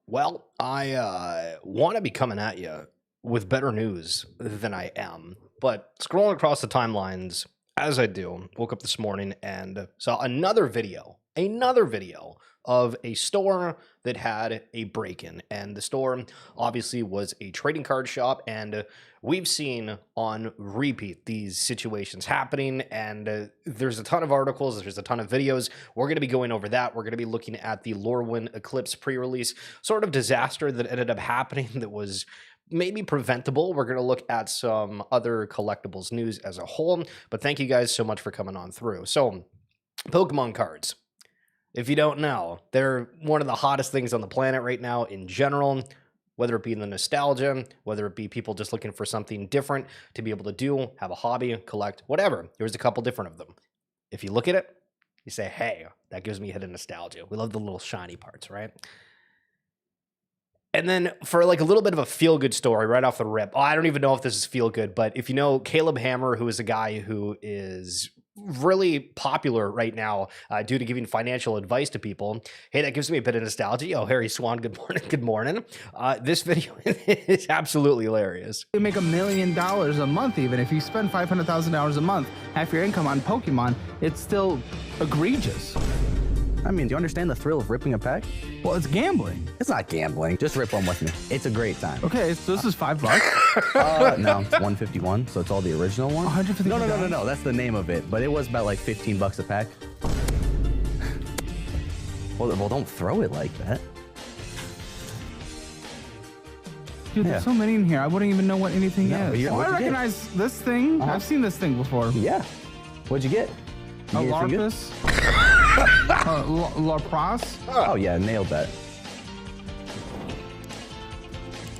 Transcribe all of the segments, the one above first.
Well, I want to be coming at you with better news than I am, but scrolling across the timelines as I do, woke up this morning and saw another video of a store that had a break-in, and the store obviously was a trading card shop, and we've seen on repeat these situations happening, and there's a ton of articles, there's a ton of videos. We're going to be going over that. We're going to be looking at the Lorwyn Eclipse pre-release sort of disaster that ended up happening that was maybe preventable. We're going to look at some other collectibles news as a whole, but thank you guys so much for coming on through. So, Pokemon cards. If you don't know, they're one of the hottest things on the planet right now in general, whether it be the nostalgia, whether it be people just looking for something different to be able to do, have a hobby, collect, whatever. There's a couple different of them. If you look at it, you say, hey, that gives me a hit of nostalgia. We love the little shiny parts, right? And then for like a little bit of a feel-good story right off the rip, I don't even know if this is feel-good, but if you know Caleb Hammer, who is a guy who is really popular right now due to giving financial advice to people. Hey, that gives me a bit of nostalgia. Oh, Harry Swan, good morning. Good morning. This video is absolutely hilarious. You make $1 million a month even. If you spend $500,000 a month, half your income on Pokemon, it's still egregious. I mean, do you understand the thrill of ripping a pack? Well, it's gambling. It's not gambling. Just rip one with me. It's a great time. Okay, so this is $5. No, it's 151, so it's all the original one. 150. No. That's the name of it, but it was about like 15 bucks a pack. Well, don't throw it like that. Dude, there's so many in here. I wouldn't even know what anything is. Oh, I recognize this thing. I've seen this thing before. Yeah. What'd you get? A Larpus. Lapras. Oh yeah, nailed that.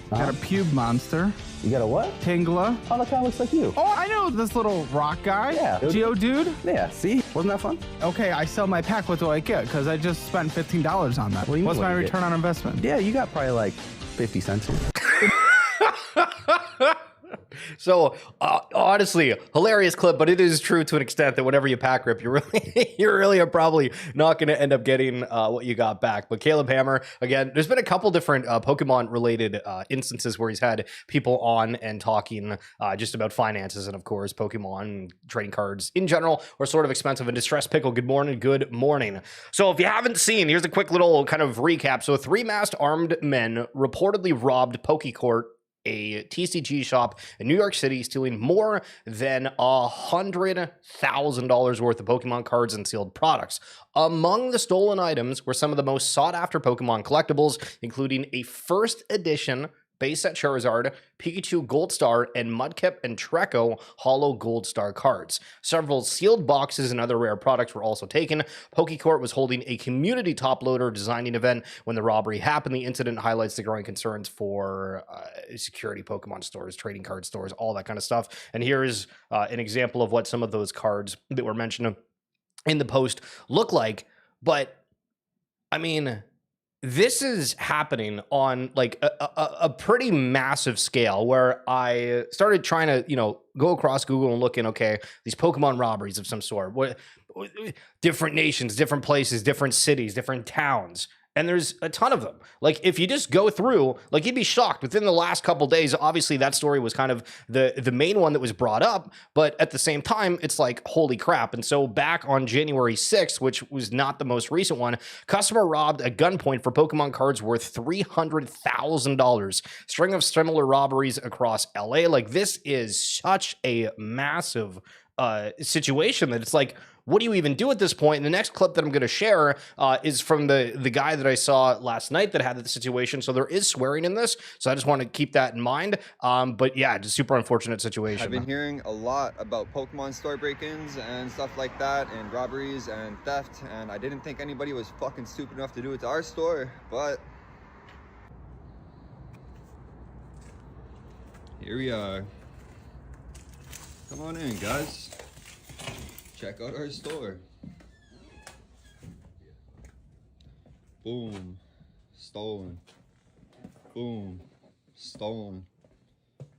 Got a Pube monster. You got a what? Tingla. Oh, that kind of looks like you. Oh, I know this little rock guy. Yeah. Geodude. Yeah, see? Wasn't that fun? Okay, I sell my pack. What do I get? Because I just spent $15 on that. What do you mean, What's what my do you return on investment? Yeah, you got probably like 50 cents here. So honestly, hilarious clip, but it is true to an extent that whenever you pack rip, you really are probably not going to end up getting what you got back. But Caleb Hammer, again, there's been a couple different Pokemon related instances where he's had people on and talking just about finances, and of course, Pokemon trading cards in general are sort of expensive. And Distress Pickle, good morning, good morning. So if you haven't seen, here's a quick little kind of recap. So 3 masked armed men reportedly robbed PokeCourt, a TCG shop in New York City, stealing more than $100,000 worth of Pokemon cards and sealed products. Among the stolen items were some of the most sought-after Pokemon collectibles, including a first edition base set Charizard, Pikachu Gold Star, and Mudkip and Treecko Hollow Gold Star cards. Several sealed boxes and other rare products were also taken. PokeCourt was holding a community top loader designing event when the robbery happened. The incident highlights the growing concerns for security, Pokemon stores, trading card stores, all that kind of stuff. And here is an example of what some of those cards that were mentioned in the post look like. But, I mean, this is happening on like a pretty massive scale, where I started trying to, go across Google and look in, okay, these Pokemon robberies of some sort, what different nations, different places, different cities, different towns. And there's a ton of them. Like, if you just go through, like, you'd be shocked. Within the last couple days, obviously, that story was kind of the main one that was brought up. But at the same time, it's like, holy crap. And so back on January 6th, which was not the most recent one, customer robbed a gunpoint for Pokemon cards worth $300,000. String of similar robberies across LA. Like, this is such a massive situation that it's like, what do you even do at this point? And the next clip that I'm going to share is from the guy that I saw last night that had the situation. So there is swearing in this. So I just want to keep that in mind. But yeah, just super unfortunate situation. I've been hearing a lot about Pokemon store break-ins and stuff like that, and robberies and theft. And I didn't think anybody was fucking stupid enough to do it to our store, but here we are. Come on in, guys. Check out our store. Boom. Stolen. Boom. Stolen.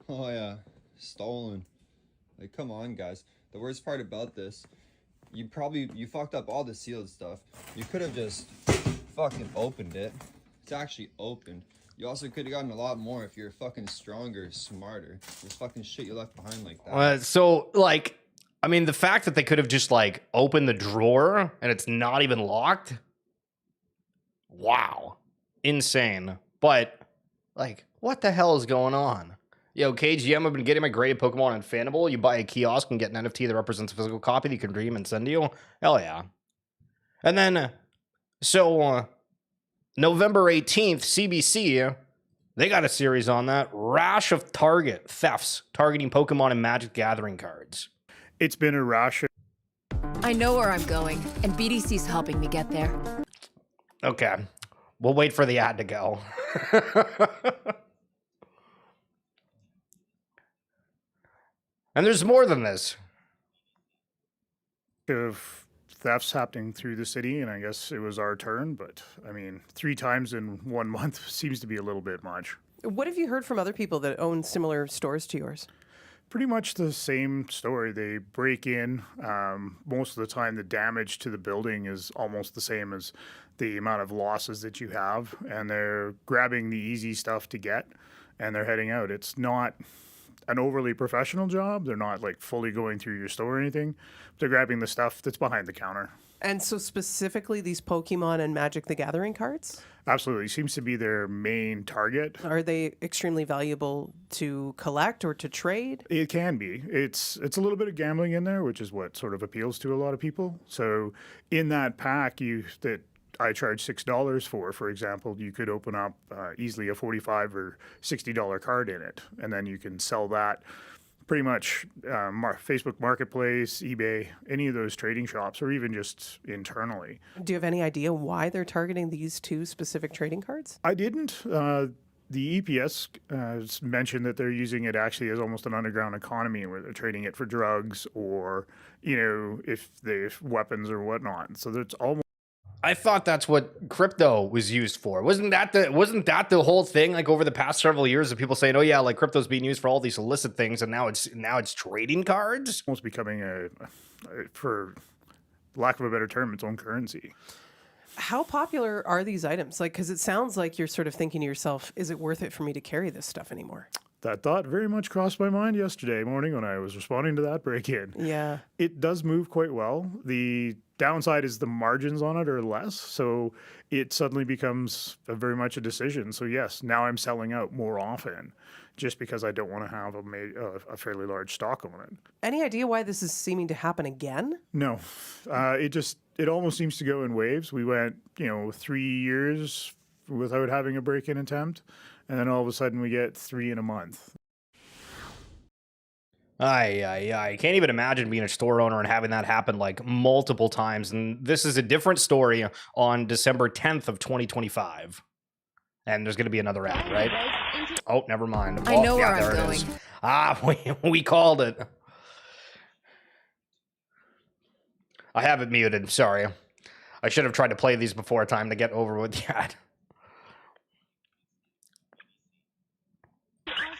Oh yeah. Stolen. Like, come on, guys. The worst part about this, you fucked up all the sealed stuff. You could have just fucking opened it. It's actually opened. You also could have gotten a lot more if you're fucking stronger, smarter. There's fucking shit you left behind like that. So, like, I mean, the fact that they could have just, like, opened the drawer and it's not even locked. Wow. Insane. But, like, what the hell is going on? Yo, KGM, I've been getting my graded Pokemon on Fanable. You buy a kiosk and get an NFT that represents a physical copy that you can dream and send to you. Hell yeah. And then, November 18th, CBC, they got a series on that. Rash of Target thefts targeting Pokemon and Magic Gathering cards. It's been a rash. I know where I'm going, and BDC's helping me get there. Okay. We'll wait for the ad to go. And there's more than this. Of thefts happening through the city, and I guess it was our turn, but I mean, 3 times in 1 month seems to be a little bit much. What have you heard from other people that own similar stores to yours? Pretty much the same story. They break in. Most of the time, the damage to the building is almost the same as the amount of losses that you have, and they're grabbing the easy stuff to get, and they're heading out. It's not an overly professional job. They're not like fully going through your store or anything. They're grabbing the stuff that's behind the counter. And so specifically these Pokemon and Magic the Gathering cards? Absolutely. Seems to be their main target. Are they extremely valuable to collect or to trade? It can be. It's a little bit of gambling in there, which is what sort of appeals to a lot of people. So in that pack that I charge $6 for example, you could open up easily a $45 or $60 card in it, and then you can sell that pretty much Facebook Marketplace, eBay, any of those trading shops, or even just internally. Do you have any idea why they're targeting these 2 specific trading cards? I didn't. The EPS mentioned that they're using it actually as almost an underground economy where they're trading it for drugs or, if they have weapons or whatnot. So that's almost. I thought that's what crypto was used for. Wasn't that the whole thing, like, over the past several years of people saying, oh yeah, like crypto's being used for all these illicit things, and now it's trading cards? Almost becoming for lack of a better term, its own currency. How popular are these items? Like, because it sounds like you're sort of thinking to yourself, is it worth it for me to carry this stuff anymore? That thought very much crossed my mind yesterday morning when I was responding to that break-in. Yeah. It does move quite well. The downside is the margins on it are less, so it suddenly becomes very much a decision. So yes, now I'm selling out more often just because I don't want to have a fairly large stock on it. Any idea why this is seeming to happen again? No. It almost seems to go in waves. We went, 3 years without having a break-in attempt, and then all of a sudden we get 3 in a month. I can't even imagine being a store owner and having that happen like multiple times. And this is a different story on December 10th of 2025. And there's going to be another ad, right? Oh, never mind. I know where there I'm it is. going. We called it. I have it muted. Sorry. I should have tried to play these before time to get over with the ad.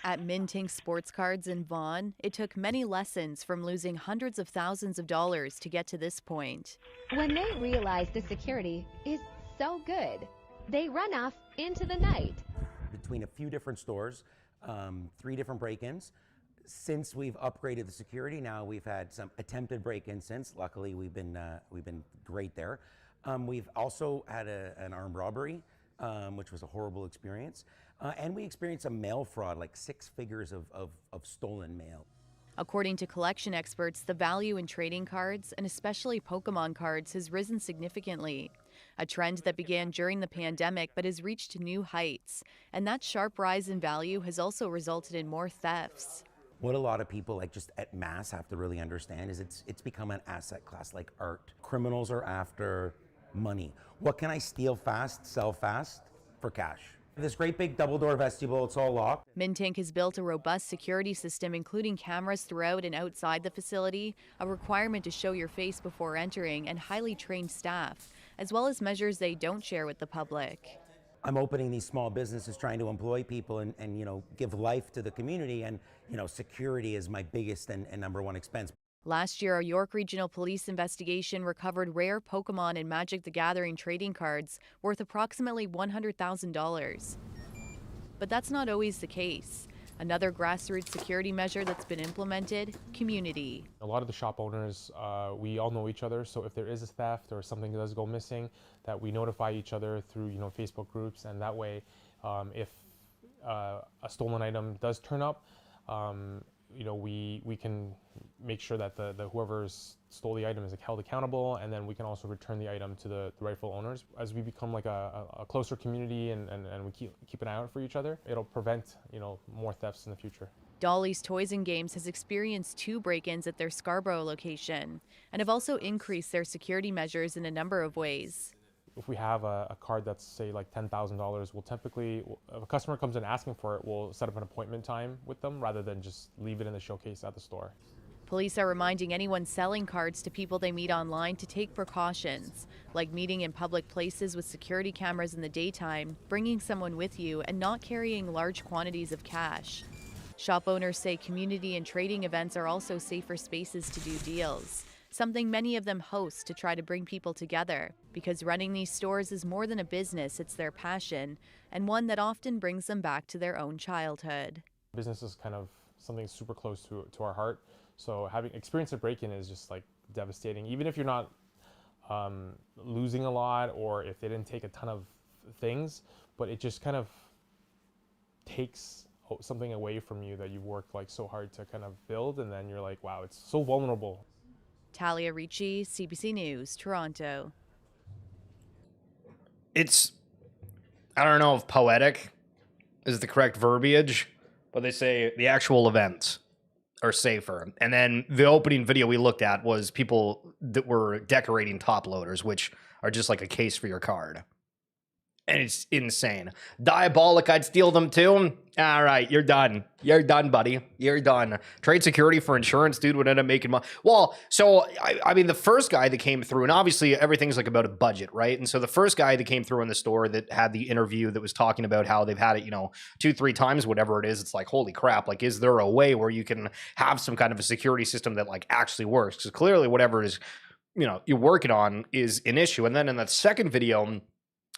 At Minting Sports Cards in Vaughan, it took many lessons from losing hundreds of thousands of dollars to get to this point. When they realize the security is so good, they run off into the night. Between a few different stores, 3 different break-ins. Since we've upgraded the security, now we've had some attempted break-ins since. Luckily, we've been great there. We've also had an armed robbery, which was a horrible experience. And we experienced a mail fraud, like 6 figures of stolen mail. According to collection experts, the value in trading cards, and especially Pokemon cards, has risen significantly. A trend that began during the pandemic but has reached new heights. And that sharp rise in value has also resulted in more thefts. What a lot of people, like just at mass, have to really understand is it's become an asset class like art. Criminals are after money. What can I steal fast, sell fast for cash? This great big double door vestibule, it's all locked. Mintink has built a robust security system, including cameras throughout and outside the facility, a requirement to show your face before entering, and highly trained staff, as well as measures they don't share with the public. I'm opening these small businesses, trying to employ people and give life to the community, and security is my biggest and number one expense. Last year, a York Regional Police investigation recovered rare Pokemon and Magic the Gathering trading cards worth approximately $100,000. But that's not always the case. Another grassroots security measure that's been implemented, community. A lot of the shop owners, we all know each other, so if there is a theft or something does go missing, that we notify each other through Facebook groups, and that way, if a stolen item does turn up, we can make sure that the whoever's stole the item is held accountable, and then we can also return the item to the rightful owners. As we become like a closer community and we keep an eye out for each other, it'll prevent more thefts in the future. Dolly's Toys and Games has experienced 2 break-ins at their Scarborough location and have also increased their security measures in a number of ways. If we have a card that's, say, like $10,000, we'll typically, if a customer comes in asking for it, we'll set up an appointment time with them rather than just leave it in the showcase at the store. Police are reminding anyone selling cards to people they meet online to take precautions, like meeting in public places with security cameras in the daytime, bringing someone with you, and not carrying large quantities of cash. Shop owners say community and trading events are also safer spaces to do deals, something many of them host to try to bring people together, because running these stores is more than a business, it's their passion, and one that often brings them back to their own childhood. Business is kind of something super close to our heart, so having experience of break-in is just like devastating. Even if you're not losing a lot, or if they didn't take a ton of things, but it just kind of takes something away from you that you've worked like so hard to kind of build, and then you're like, wow, it's so vulnerable. Talia Ricci, CBC News, Toronto. It's, I don't know if poetic is the correct verbiage, but they say the actual events are safer. And then the opening video we looked at was people that were decorating top loaders, which are just like a case for your card. And it's insane. Diabolic, I'd steal them too. All right, you're done. You're done, buddy. You're done. Trade security for insurance, dude, would end up making money. Well, so, I mean, the first guy that came through, and obviously everything's like about a budget, right? And so the first guy that came through in the store that had the interview that was talking about how they've had it, 2-3 times, whatever it is, it's like, holy crap, like, is there a way where you can have some kind of a security system that like actually works? Because clearly whatever it is, you're working on is an issue. And then in that second video,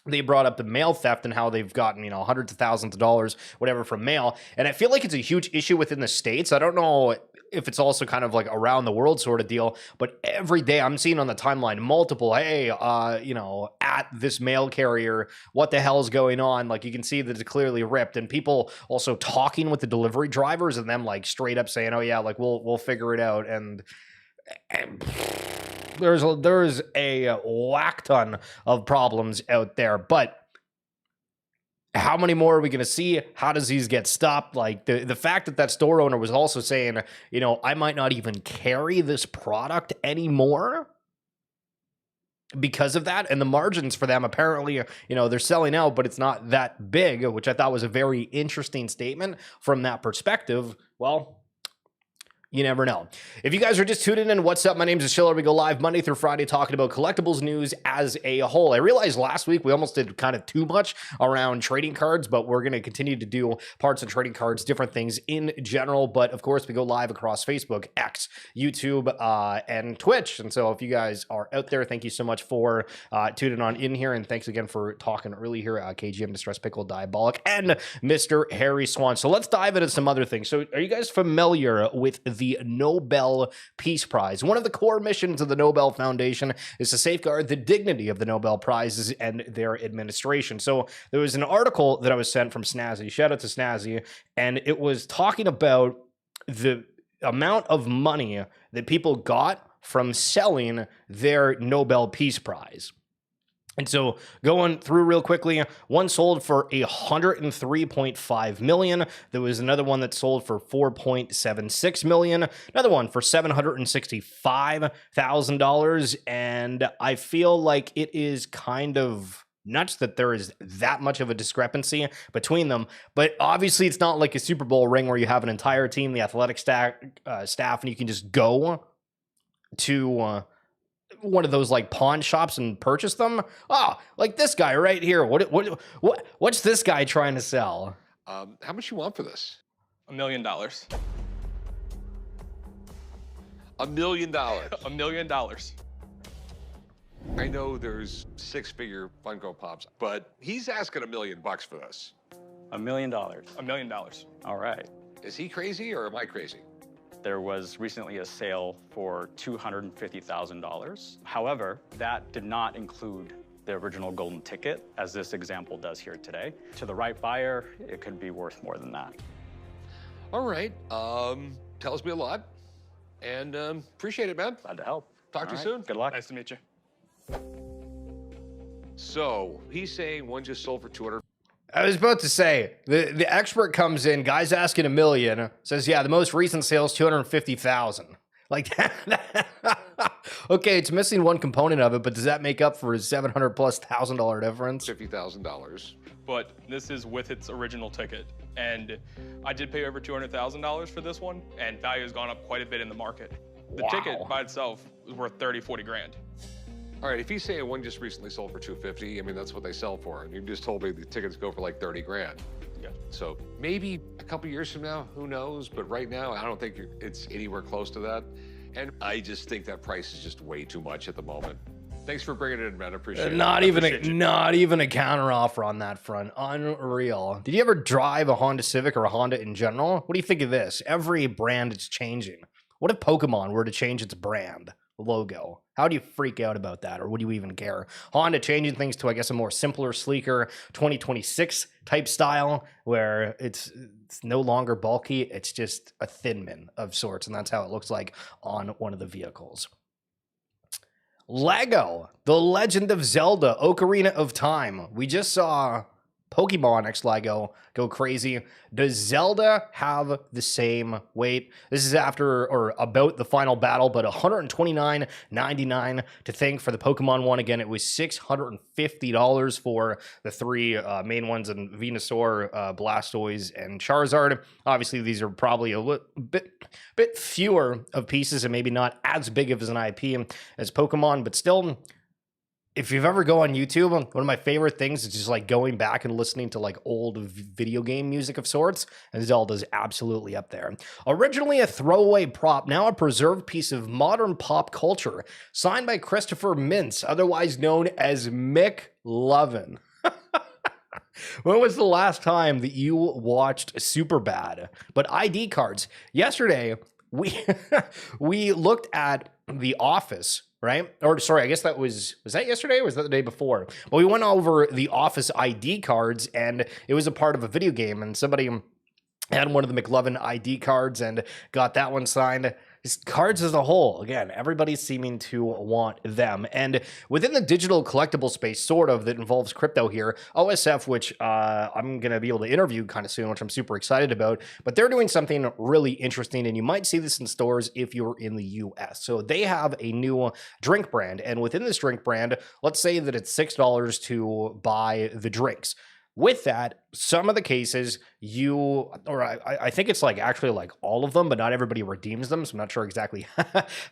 they brought up the mail theft and how they've gotten, hundreds of thousands of dollars, whatever, from mail. And I feel like it's a huge issue within the States. I don't know if it's also kind of like around the world sort of deal, but every day I'm seeing on the timeline multiple, hey, at this mail carrier, what the hell's going on? Like, you can see that it's clearly ripped, and people also talking with the delivery drivers and them like straight up saying, oh yeah, like we'll figure it out. And there's a whack ton of problems out there, but how many more are we going to see? How does these get stopped? Like the fact that store owner was also saying, I might not even carry this product anymore because of that. And the margins for them, apparently, they're selling out, but it's not that big, which I thought was a very interesting statement from that perspective. Well, you never know. If you guys are just tuning in, what's up? My name is Schiller. We go live Monday through Friday talking about collectibles news as a whole. I realized last week we almost did kind of too much around trading cards, but we're going to continue to do parts of trading cards, different things in general. But of course, we go live across Facebook, X, YouTube, and Twitch. And so if you guys are out there, thank you so much for tuning on in here. And thanks again for talking early here. KGM, Distress Pickle, Diabolic, and Mr. Harry Swan. So let's dive into some other things. So are you guys familiar with the Nobel Peace Prize? One of the core missions of the Nobel Foundation is to safeguard the dignity of the Nobel Prizes and their administration. So there was an article that I was sent from Snazzy, shout out to Snazzy, and it was talking about the amount of money that people got from selling their Nobel Peace Prize. And so going through real quickly, one sold for $103.5 million. There was another one that sold for $4.76 million. Another one for $765,000. And I feel like it is kind of nuts that there is that much of a discrepancy between them. But obviously it's not like a Super Bowl ring where you have an entire team, the athletic staff, and you can just go to one of those like pawn shops and purchase them. Like this guy right here. What's this guy trying to sell? How much you want for this? $1 million. $1 million. $1 million. I know there's six-figure Funko Pops, but he's asking $1 million for this. $1 million. $1 million. All right. Is he crazy or am I crazy? There was recently a sale for $250,000. However, that did not include the original golden ticket, as this example does here today. To the right buyer, it could be worth more than that. All right. Tells me a lot. And appreciate it, man. Glad to help. Talk to you All soon. right. Good luck. Nice to meet you. So he's saying one just sold for 200. I was about to say, the expert comes in, guy's asking $1 million, says, yeah, the most recent sale's 250,000. Like, okay, it's missing one component of it, but does that make up for a $700,000+ difference? $50,000. But this is with its original ticket. And I did pay over $200,000 for this one, and value has gone up quite a bit in the market. The ticket by itself is worth 30, 40 grand. All right, if he's saying one just recently sold for 250, I mean, that's what they sell for. And you just told me the tickets go for like 30 grand. Yeah. So maybe a couple years from now, who knows? But right now, I don't think it's anywhere close to that. And I just think that price is just way too much at the moment. Thanks for bringing it in, man. I appreciate it. Not even a counter offer on that front. Unreal. Did you ever drive a Honda Civic or a Honda in general? What do you think of this? Every brand is changing. What if Pokemon were to change its brand logo? How do you freak out about that, or would you even care? Honda changing things to, I guess, a more simpler, sleeker 2026 type style, where it's no longer bulky. It's just a thin min of sorts, and that's how it looks like on one of the vehicles. Lego, The Legend of Zelda, Ocarina of Time. We just saw Pokemon X Lego go crazy. Does Zelda have the same weight? This is after or about the final battle, but $129.99 to think for the Pokemon one. Again, it was $650 for the three main ones, and Venusaur, Blastoise, and Charizard. Obviously, these are probably a bit fewer of pieces and maybe not as big of an IP as Pokemon, but still, if you've ever go on YouTube, one of my favorite things is just like going back and listening to like old video game music of sorts, and Zelda's absolutely up there. Originally a throwaway prop, now a preserved piece of modern pop culture, signed by Christopher Mintz, otherwise known as McLovin. When was the last time that you watched Superbad? But ID cards. Yesterday, we looked at The Office, right? Or sorry, I guess that was that yesterday or was that the day before? Well, we went over The Office ID cards, and it was a part of a video game, and somebody had one of the McLovin ID cards and got that one signed. Just cards as a whole, again, everybody's seeming to want them. And within the digital collectible space, sort of, that involves crypto here, OSF, which I'm going to be able to interview kind of soon, which I'm super excited about, but they're doing something really interesting, and you might see this in stores if you're in the US. So they have a new drink brand, and within this drink brand, let's say that it's $6 to buy the drinks. With that, some of the cases I think it's like actually like all of them, but not everybody redeems them. So I'm not sure exactly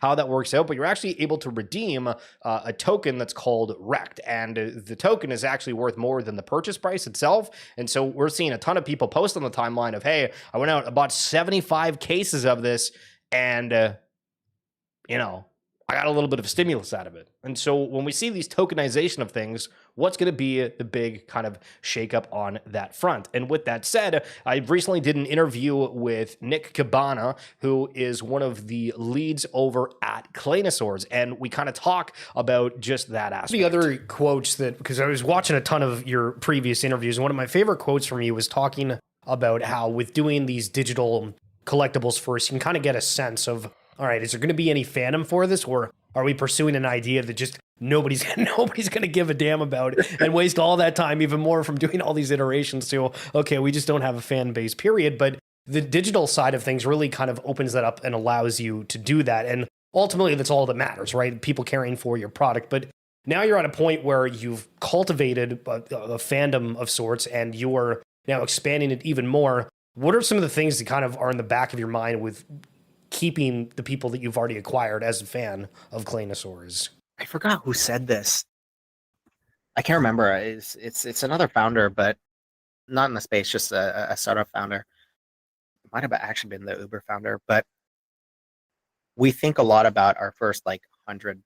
how that works out, but you're actually able to redeem a token that's called Wrecked. And the token is actually worth more than the purchase price itself. And so we're seeing a ton of people post on the timeline of, hey, I went out and bought 75 cases of this, and, I got a little bit of stimulus out of it. And so when we see these tokenization of things, what's going to be the big kind of shakeup on that front? And with that said, I recently did an interview with Nick Cabana, who is one of the leads over at Claynosaurz, and we kind of talk about just that aspect. The other quotes that, because I was watching a ton of your previous interviews, and one of my favorite quotes from you was talking about how with doing these digital collectibles first, you can kind of get a sense of, all right, is there going to be any fandom for this, or are we pursuing an idea that just nobody's going to give a damn about and waste all that time even more from doing all these iterations to, okay, we just don't have a fan base, period. But the digital side of things really kind of opens that up and allows you to do that. And ultimately, that's all that matters, right? People caring for your product. But now you're at a point where you've cultivated a fandom of sorts, and you're now expanding it even more. What are some of the things that kind of are in the back of your mind with keeping the people that you've already acquired as a fan of Claynosaurz? I forgot who said this. I can't remember. It's another founder, but not in the space, just a startup founder. It might have actually been the Uber founder, but we think a lot about our first like 100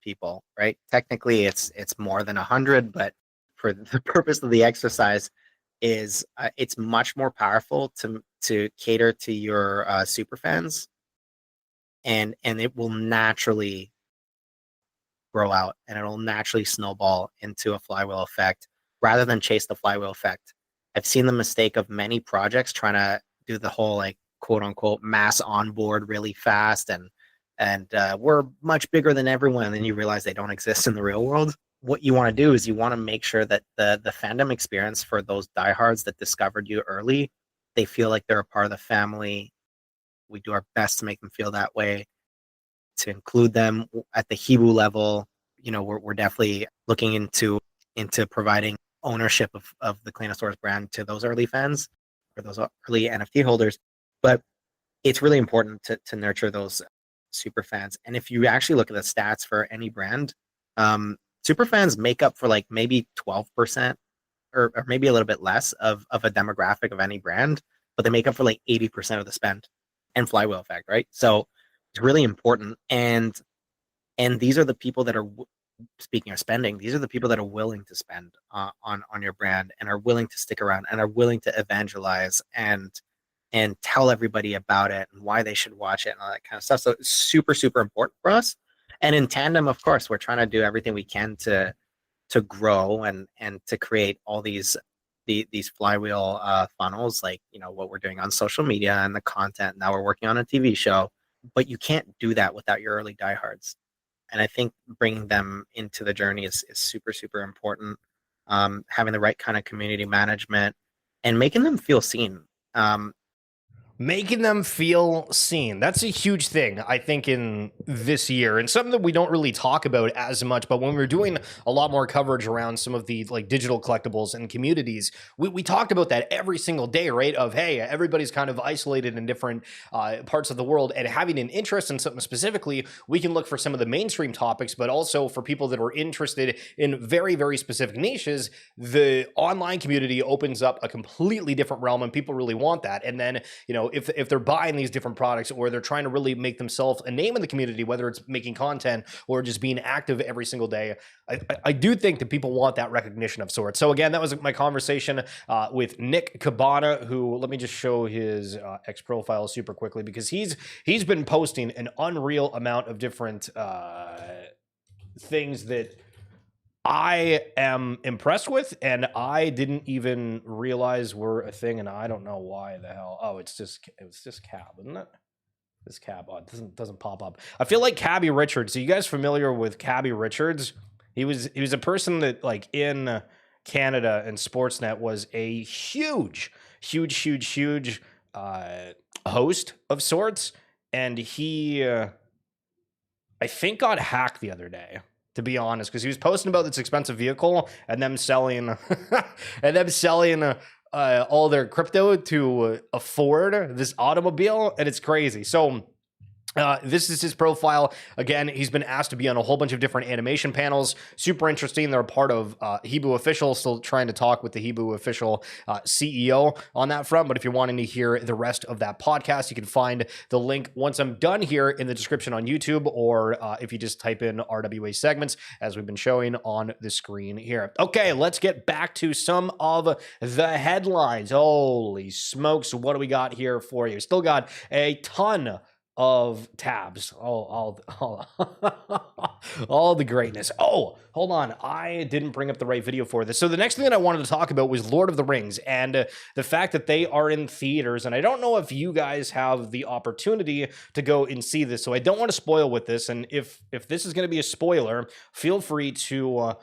people, right? Technically, it's more than 100, but for the purpose of the exercise, is it's much more powerful to cater to your super fans, and it will naturally grow out, and it'll naturally snowball into a flywheel effect rather than chase the flywheel effect. I've seen the mistake of many projects trying to do the whole like quote unquote mass onboard really fast, and we're much bigger than everyone, and then you realize they don't exist in the real world. What you want to do is you want to make sure that the fandom experience for those diehards that discovered you early, they feel like they're a part of the family. We do our best to make them feel that way, to include them at the Hibu level. You know, we're definitely looking into providing ownership of the Claynosaurz brand to those early fans or those early NFT holders. But it's really important to nurture those super fans. And if you actually look at the stats for any brand, super fans make up for like maybe 12% or maybe a little bit less of a demographic of any brand, but they make up for like 80% of the spend and flywheel effect, right? So it's really important. And these are the people that are, speaking of spending, these are the people that are willing to spend on your brand and are willing to stick around and are willing to evangelize and tell everybody about it and why they should watch it and all that kind of stuff. So it's super, super important for us. And in tandem, of course, we're trying to do everything we can to grow and to create all these flywheel funnels, like, you know, what we're doing on social media and the content. Now we're working on a TV show, but you can't do that without your early diehards. And I think bringing them into the journey is super, super important. Having the right kind of community management and making them feel seen. Making them feel seen. That's a huge thing, I think, in this year, and something that we don't really talk about as much. But when we were doing a lot more coverage around some of the like digital collectibles and communities, we talked about that every single day, right? Of, hey, everybody's kind of isolated in different parts of the world, and having an interest in something specifically, we can look for some of the mainstream topics, but also for people that are interested in very, very specific niches, the online community opens up a completely different realm, and people really want that. And then, you know, if they're buying these different products or they're trying to really make themselves a name in the community, whether it's making content or just being active every single day, I do think that people want that recognition of sorts. So again, that was my conversation with Nick Cabana, who, let me just show his X profile super quickly, because he's been posting an unreal amount of different things that I am impressed with, and I didn't even realize were a thing, and I don't know why the hell. Oh, it's just Cab, isn't it? This Cab, oh, it doesn't pop up. I feel like Cabby Richards. Are you guys familiar with Cabby Richards? He was a person that, like, in Canada and Sportsnet was a huge host of sorts, and he I think got hacked the other day, to be honest, because he was posting about this expensive vehicle and them selling all their crypto to afford this automobile, and it's crazy. So this is his profile. Again, he's been asked to be on a whole bunch of different animation panels. Super interesting. They're a part of Hibu Official. Still trying to talk with the Hibu Official CEO on that front. But if you're wanting to hear the rest of that podcast, you can find the link once I'm done here in the description on YouTube, or if you just type in RWA segments, as we've been showing on the screen here. Okay, let's get back to some of the headlines. Holy smokes, what do we got here for you? Still got a ton of tabs. All the greatness. Oh, hold on. I didn't bring up the right video for this. So the next thing that I wanted to talk about was Lord of the Rings and the fact that they are in theaters. And I don't know if you guys have the opportunity to go and see this, so I don't want to spoil with this. And if this is going to be a spoiler, feel free to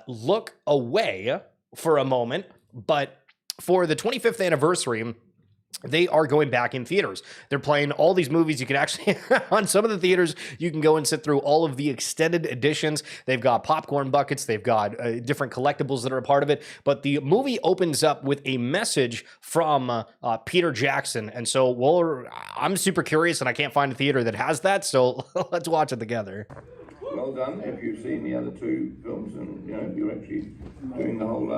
look away for a moment. But for the 25th anniversary, they are going back in theaters. They're playing all these movies. You can actually, on some of the theaters, you can go and sit through all of the extended editions. They've got popcorn buckets. They've got different collectibles that are a part of it. But the movie opens up with a message from Peter Jackson. And so, I'm super curious, and I can't find a theater that has that. So let's watch it together. Well done if you've seen the other two films, and you know you're actually doing the whole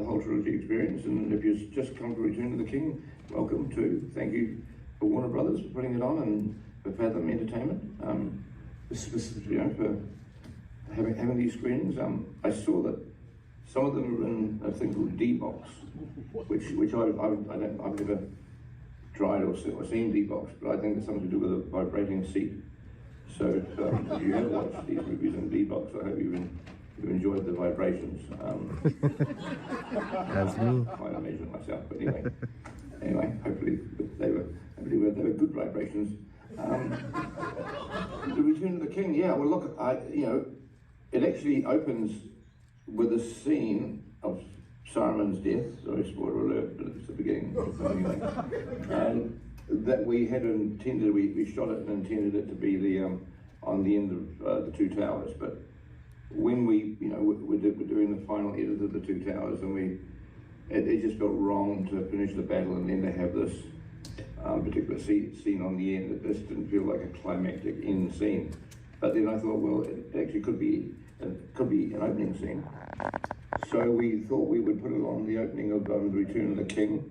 whole trilogy experience. And if you've just come to Return of the King, welcome too. Thank you for Warner Brothers for putting it on, and Fathom Entertainment, specifically, you know, for having these screenings. I saw that some of them are in a thing called D-Box, which I've never tried or seen D-Box, but I think it's something to do with a vibrating seat. So if you have watched these movies in D-Box, I hope you've enjoyed the vibrations. That's me. I can't imagine myself, but anyway, hopefully they were good vibrations. The Return of the King, yeah. Well, look, it actually opens with a scene of Saruman's death. Sorry, spoiler alert, but it's the beginning. That we had intended, we shot it and intended it to be on the end of the Two Towers. But when we're doing the final edit of the Two Towers, and it just felt wrong to finish the battle and then to have this particular scene on the end. It just didn't feel like a climactic end scene. But then I thought, well, it actually could be an opening scene. So we thought we would put it on the opening of The Return of the King.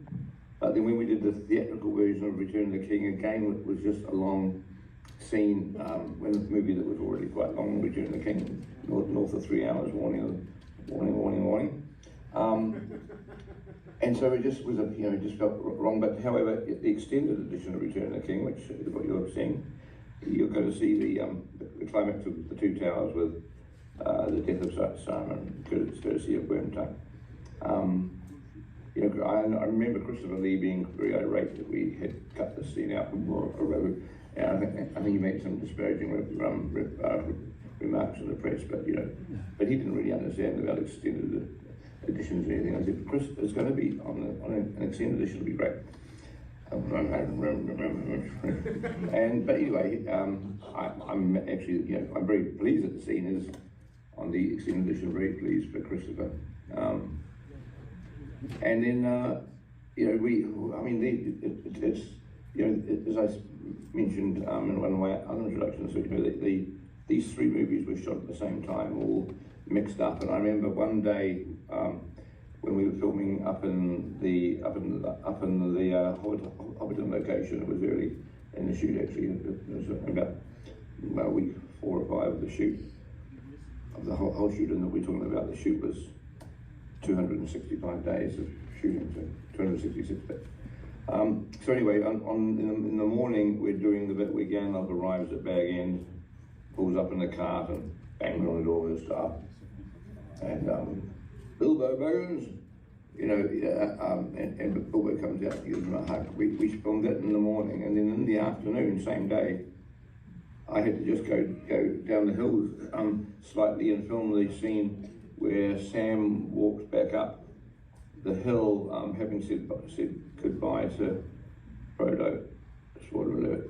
But then when we did the theatrical version of Return of the King, again, it was just a long scene, when the movie that was already quite long, Return of the King, north of 3 hours, warning. And so it just was it just felt wrong. But however, the extended edition of Return of the King, which is what you're seeing, you're going to see the climax of the Two Towers with the death of Saruman, courtesy of Wormtongue. I remember Christopher Lee being very irate that we had cut the scene out from a road. And I think he made some disparaging remarks in the press, but he didn't really understand about extended editions or anything. I said, Chris, it's going to be on an extended edition, it'll be great. But anyway, I'm actually, I'm very pleased that the scene is on the extended edition. Very pleased for Christopher. And then, it's as I mentioned in one of my other introductions, these three movies were shot at the same time, all mixed up. And I remember one day when we were filming up in the Hobbiton location. It was early in the shoot, actually. It was about week 4 or 5 of the shoot, of the whole shoot, and we're talking about the shoot was 265 days of shooting, so 266 days. So anyway, in the morning, we're doing the bit where Gandalf arrives at Bag End, pulls up in the cart and bangs on the door with his staff. And Bilbo Baggins, and Bilbo comes out and gives him a hug. We filmed it in the morning, and then in the afternoon, same day, I had to just go down the hill slightly and film the scene where Sam walks back up the hill, having said goodbye to Frodo, spoiler alert,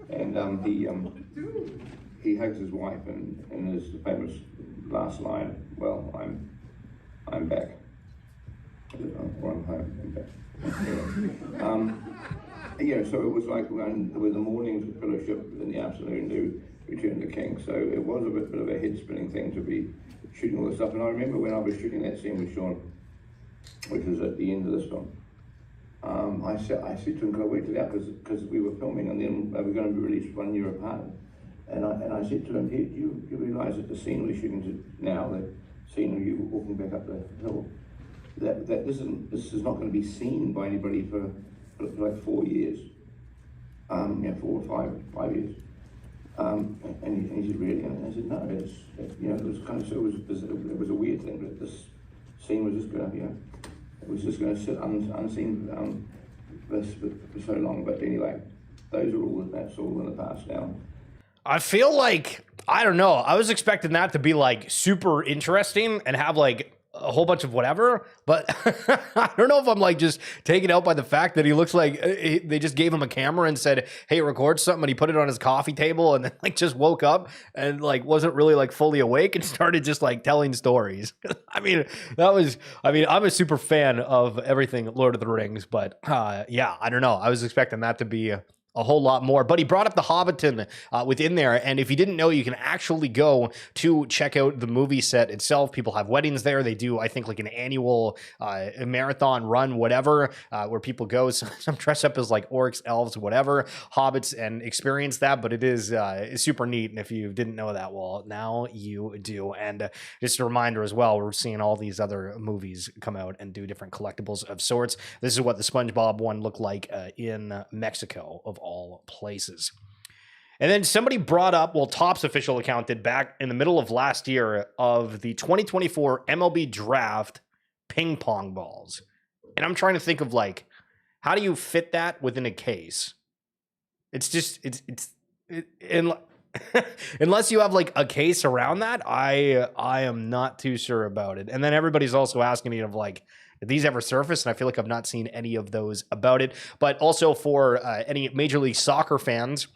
and he hugs his wife and his famous last line, well, I'm back, or I'm home, I'm back. So it was like with the morning fellowship, in the afternoon to Return of the King. So it was a bit of a head-spinning thing to be shooting all this stuff. And I remember when I was shooting that scene with Sean, which was at the end of this film, I said to him, could I work it out? Because we were filming and then they were going to be released 1 year apart. And I said to him, do you realise that the scene we're shooting to now, the scene of you walking back up the hill, that this is not going to be seen by anybody for like 4 years, 4 or 5 years. And he said, really? And I said, no, it was kind of, so it was a weird thing, but this scene was just going to, it was just going to sit unseen for so long. But anyway, that's all in the past now. I feel like, I don't know, I was expecting that to be like super interesting and have like a whole bunch of whatever, but I don't know if I'm like just taken out by the fact that he looks like they just gave him a camera and said, hey, record something, and he put it on his coffee table and then like just woke up and like wasn't really like fully awake and started just like telling stories. I'm a super fan of everything Lord of the Rings, but yeah, I don't know. I was expecting that to be a whole lot more. But he brought up the Hobbiton within there, and if you didn't know, you can actually go to check out the movie set itself. People have weddings there. They do, I think, like an annual marathon run, whatever, where people go. Some dress up as like orcs, elves, whatever, hobbits, and experience that. But it is super neat, and if you didn't know that, well, now you do. And just a reminder as well, we're seeing all these other movies come out and do different collectibles of sorts. This is what the SpongeBob one looked like in Mexico, of all places. And then somebody brought up, well, Topps official account did back in the middle of last year, of the 2024 MLB draft ping pong balls. And I'm trying to think of like, how do you fit that within a case? It's just, unless you have like a case around that, I am not too sure about it. And then everybody's also asking me of like, did these ever surface? And I feel like I've not seen any of those about it. But also for any Major League Soccer fans,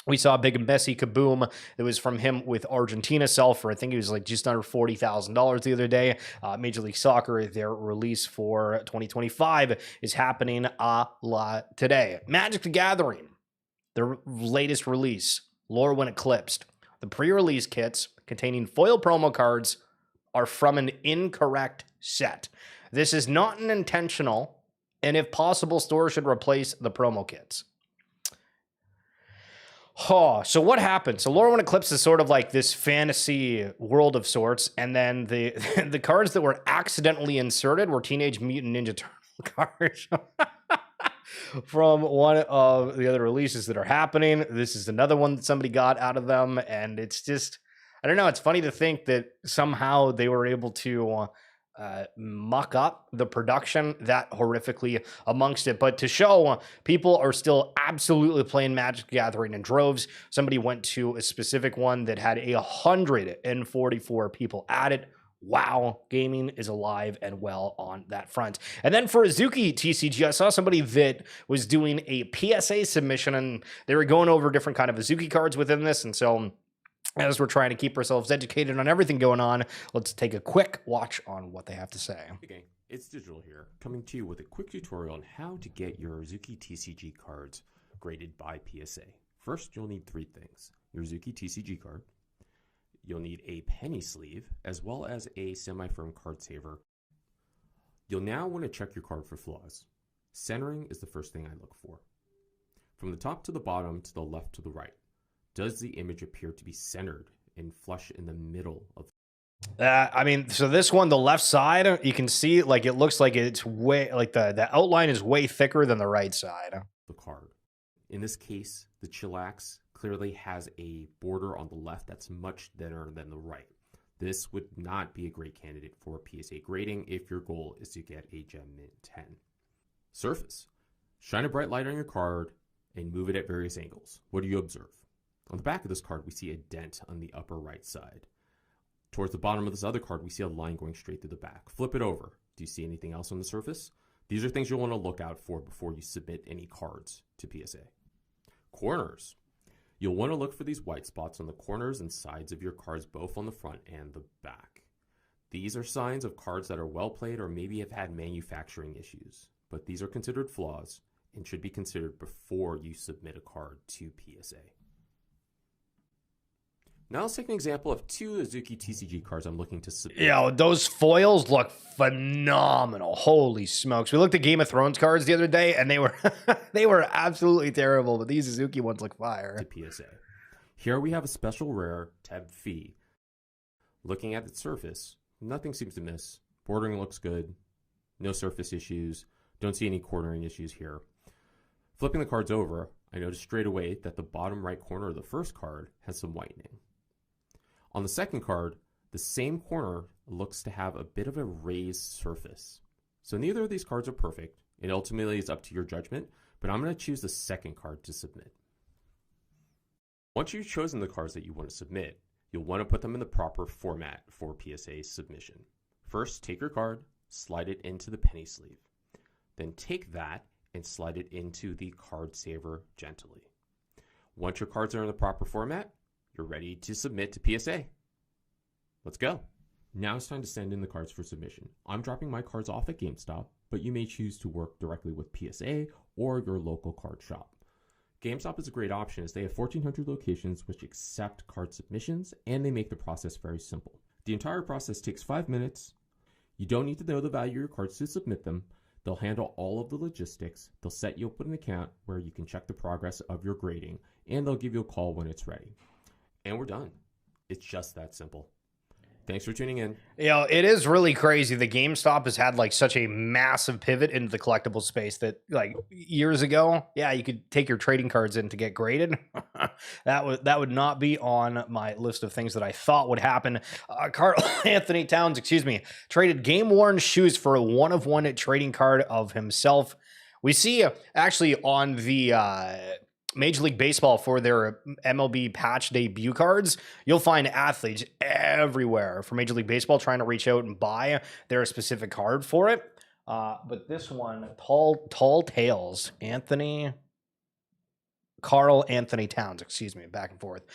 we saw a big Messi kaboom that was from him with Argentina sell for, I think it was like just under $40,000 the other day. Major League Soccer, their release for 2025 is happening a lot today. Magic the Gathering, their latest release, Lore when Eclipsed. The pre-release kits containing foil promo cards are from an incorrect set. This is not an intentional, and if possible, stores should replace the promo kits. Oh, so what happened? So Lore when Eclipse is sort of like this fantasy world of sorts, and then the cards that were accidentally inserted were Teenage Mutant Ninja Turtle cards from one of the other releases that are happening. This is another one that somebody got out of them, and it's just, I don't know, it's funny to think that somehow they were able to muck up the production that horrifically amongst it. But to show people are still absolutely playing Magic the Gathering in droves. Somebody went to a specific one that had 144 people at it. Wow, gaming is alive and well on that front. And then for Azuki TCG, I saw somebody that was doing a PSA submission, and they were going over different kind of Azuki cards within this. And so as we're trying to keep ourselves educated on everything going on, let's take a quick watch on what they have to say. Hey gang, it's Digital here, coming to you with a quick tutorial on how to get your Azuki TCG cards graded by PSA. First, you'll need three things: your Azuki TCG card, you'll need a penny sleeve, as well as a semi-firm card saver. You'll now want to check your card for flaws. Centering is the first thing I look for. From the top to the bottom, to the left to the right, does the image appear to be centered and flush in the middle of? I mean, so this one, the left side, you can see like it looks like it's way, like the outline is way thicker than the right side. The card. In this case, the chillax clearly has a border on the left that's much thinner than the right. This would not be a great candidate for PSA grading if your goal is to get a Gem Mint 10. Surface. Shine a bright light on your card and move it at various angles. What do you observe? On the back of this card, we see a dent on the upper right side. Towards the bottom of this other card, we see a line going straight through the back. Flip it over. Do you see anything else on the surface? These are things you'll want to look out for before you submit any cards to PSA. Corners. You'll want to look for these white spots on the corners and sides of your cards, both on the front and the back. These are signs of cards that are well played or maybe have had manufacturing issues, but these are considered flaws and should be considered before you submit a card to PSA. Now let's take an example of two Azuki TCG cards I'm looking to submit. Yeah, those foils look phenomenal. Holy smokes. We looked at Game of Thrones cards the other day, and they were they were absolutely terrible, but these Azuki ones look fire. To PSA. Here we have a special rare, Teb Fee. Looking at its surface, nothing seems to miss. Bordering looks good. No surface issues. Don't see any cornering issues here. Flipping the cards over, I noticed straight away that the bottom right corner of the first card has some whitening. On the second card, the same corner looks to have a bit of a raised surface. So neither of these cards are perfect. It ultimately is up to your judgment, but I'm going to choose the second card to submit. Once you've chosen the cards that you want to submit, you'll want to put them in the proper format for PSA submission. First, take your card, slide it into the penny sleeve. Then take that and slide it into the card saver gently. Once your cards are in the proper format, you're ready to submit to PSA. Let's go. Now it's time to send in the cards for submission. I'm dropping my cards off at GameStop, but you may choose to work directly with PSA or your local card shop. GameStop is a great option as they have 1,400 locations which accept card submissions, and they make the process very simple. The entire process takes 5 minutes. You don't need to know the value of your cards to submit them. They'll handle all of the logistics. They'll set you up with an account where you can check the progress of your grading, and they'll give you a call when it's ready. And we're done. It's just that simple. Thanks for tuning in. You know, it is really crazy. The GameStop has had like such a massive pivot into the collectible space that like years ago, yeah, you could take your trading cards in to get graded. that would not be on my list of things that I thought would happen. Karl-Anthony Towns, traded game-worn shoes for a one-of-one trading card of himself. We see actually on the Major League Baseball for their MLB patch debut cards, you'll find athletes everywhere for Major League Baseball trying to reach out and buy their specific card for it. But this one, Tall Tales, Karl-Anthony Towns, back and forth.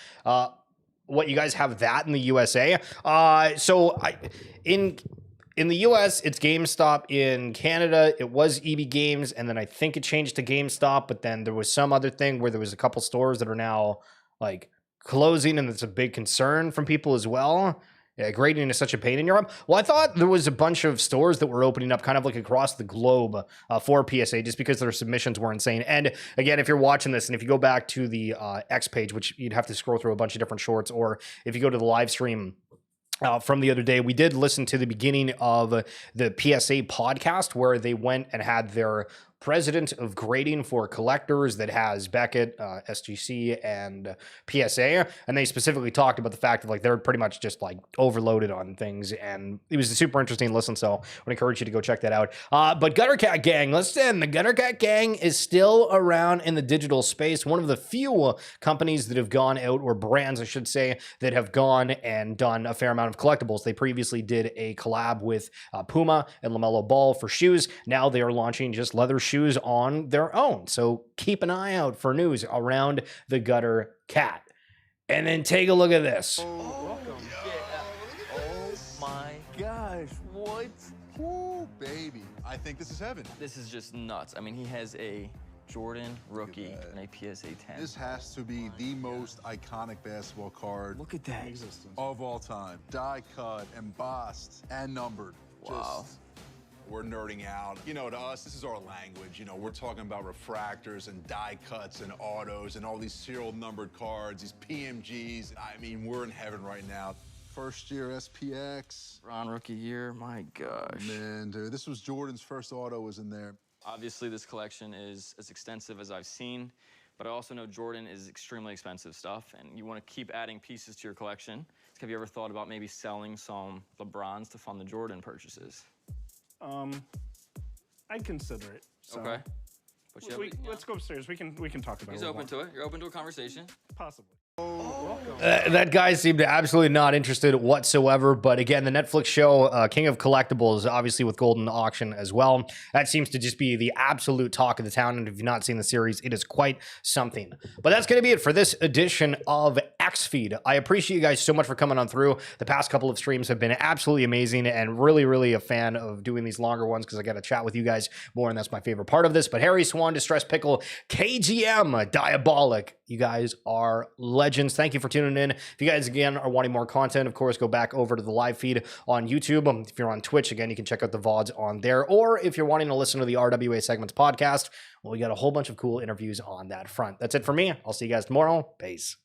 What, you guys have that in the USA? In the US, it's GameStop. In Canada, it was EB Games, and then I think it changed to GameStop, but then there was some other thing where there was a couple stores that are now like closing, and it's a big concern from people as well. Yeah, grading is such a pain in your arm. Well, I thought there was a bunch of stores that were opening up kind of like across the globe for PSA just because their submissions were insane. And again, if you're watching this and if you go back to the X page, which you'd have to scroll through a bunch of different shorts, or if you go to the live stream from the other day, we did listen to the beginning of the PSA podcast where they went and had their president of grading for collectors that has Beckett, SGC, and PSA, and they specifically talked about the fact that like they're pretty much just like overloaded on things, and it was a super interesting listen, so I would encourage you to go check that out. But Gutter Cat Gang, listen, the Gutter Cat Gang is still around in the digital space, one of the few companies that have gone out, or brands I should say, that have gone and done a fair amount of collectibles. They previously did a collab with Puma and LaMelo Ball for shoes. Now they are launching just leather shoes on their own. So keep an eye out for news around the Gutter Cat. And then take a look at this. Oh my gosh, what? Ooh, baby. I think this is heaven. This is just nuts. I mean, he has a Jordan rookie and a PSA 10. This has to be the most iconic basketball card. Look at that. In existence. Of all time. Die cut, embossed, and numbered. Wow. We're nerding out. You know, to us, this is our language. You know, we're talking about refractors and die cuts and autos and all these serial numbered cards, these PMGs. I mean, we're in heaven right now. First year SPX. Ron rookie year, my gosh. Man, dude, this was Jordan's first auto was in there. Obviously, this collection is as extensive as I've seen, but I also know Jordan is extremely expensive stuff, and you want to keep adding pieces to your collection. Have you ever thought about maybe selling some LeBrons to fund the Jordan purchases? I'd consider it. So. Okay. But let's go upstairs. We can talk about it. He's open to it. You're open to a conversation? Possibly. That guy seemed absolutely not interested whatsoever. But again, the Netflix show King of Collectibles, obviously with Golden Auction as well, that seems to just be the absolute talk of the town. And if you've not seen the series, it is quite something. But that's going to be it for this edition of X-Feed. I appreciate you guys so much for coming on through. The past couple of streams have been absolutely amazing, and really, really a fan of doing these longer ones because I got to chat with you guys more, and that's my favorite part of this. But Harry Swan, Distress Pickle, KGM, Diabolic, you guys are legends. Thank you for tuning in. If you guys, again, are wanting more content, of course, go back over to the live feed on YouTube. If you're on Twitch, again, you can check out the VODs on there. Or if you're wanting to listen to the RWA Segments podcast, well, we got a whole bunch of cool interviews on that front. That's it for me. I'll see you guys tomorrow. Peace.